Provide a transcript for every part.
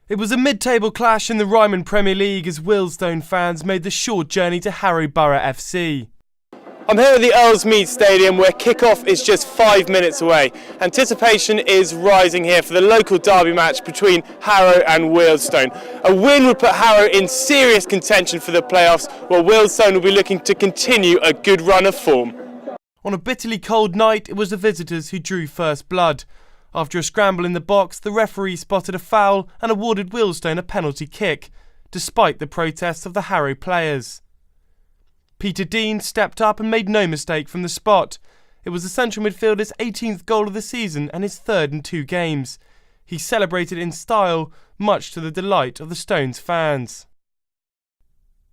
It was a mid-table clash in the Ryman Premier League as Wealdstone fans made the short journey to Harrow Borough FC. I'm here at the Earlmeade Stadium where kick-off is just 5 minutes away. Anticipation is rising here for the local derby match between Harrow and Wealdstone. A win would put Harrow in serious contention for the playoffs, while Wealdstone will be looking to continue a good run of form. On a bitterly cold night, it was the visitors who drew first blood. After a scramble in the box, the referee spotted a foul and awarded Wealdstone a penalty kick, despite the protests of the Harrow players. Peter Dean stepped up and made no mistake from the spot. It was the central midfielder's 18th goal of the season and his third in 2 games. He celebrated in style, much to the delight of the Stones fans.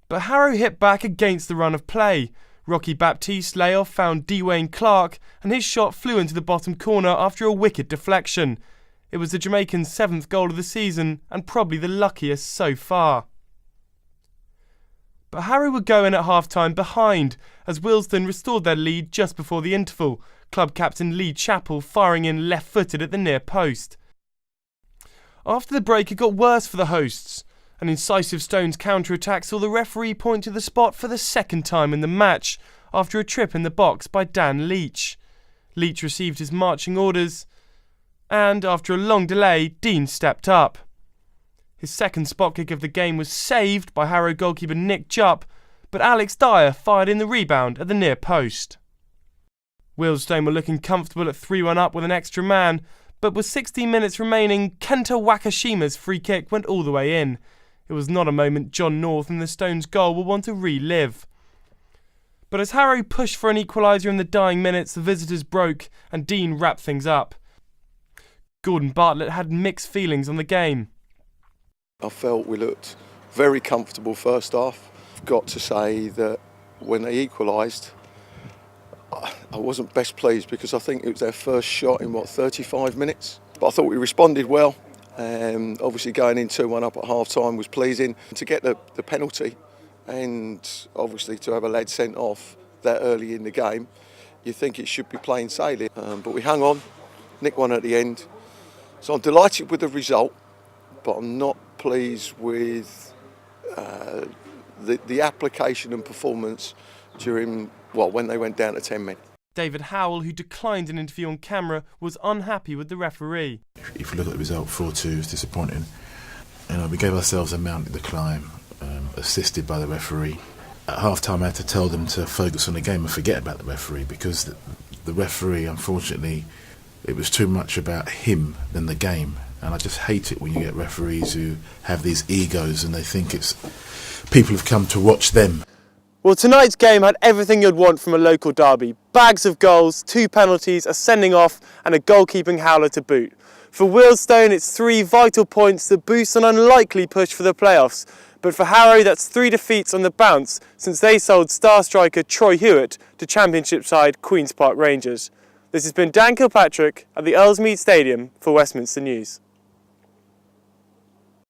But Harrow hit back against the run of play. Rocky Baptiste's layoff found Dwayne Clark and his shot flew into the bottom corner after a wicked deflection. It was the Jamaican's 7th goal of the season and probably the luckiest so far. But Harrow would go in at half-time behind as Wealdstone restored their lead just before the interval, club captain Lee Chappell firing in left-footed at the near post. After the break it got worse for the hosts. An incisive Stones counter-attack saw the referee point to the spot for the second time in the match, after a trip in the box by Dan Leach. Leach received his marching orders, and after a long delay, Dean stepped up. His second spot kick of the game was saved by Harrow goalkeeper Nick Jupp, but Alex Dyer fired in the rebound at the near post. Wealdstone were looking comfortable at 3-1 up with an extra man, but with 16 minutes remaining, Kenta Wakashima's free kick went all the way in. It was not a moment John North and the Stones goal will want to relive. But as Harrow pushed for an equaliser in the dying minutes, the visitors broke and Dean wrapped things up. Gordon Bartlett had mixed feelings on the game. I felt we looked very comfortable first half. I've got to say that when they equalised, I wasn't best pleased because I think it was their first shot in 35 minutes. But I thought we responded well. Obviously going in 2-1 up at half-time was pleasing. To get the penalty and obviously to have a lad sent off that early in the game, you think it should be plain sailing. But we hung on, nicked one at the end. So I'm delighted with the result, but I'm not pleased with the application and performance during, when they went down to 10 men. David Howell, who declined an interview on camera, was unhappy with the referee. If you look at the result, 4-2 is disappointing. We gave ourselves a mountain to climb, assisted by the referee. At half-time I had to tell them to focus on the game and forget about the referee because the referee, unfortunately, it was too much about him than the game. And I just hate it when you get referees who have these egos and they think it's people have come to watch them. Well, tonight's game had everything you'd want from a local derby. Bags of goals, 2 penalties, a sending off and a goalkeeping howler to boot. For Wealdstone, it's 3 vital points that boost an unlikely push for the playoffs. But for Harrow, that's 3 defeats on the bounce since they sold star striker Troy Hewitt to Championship side Queen's Park Rangers. This has been Dan Kilpatrick at the Earlmeade Stadium for Westminster News.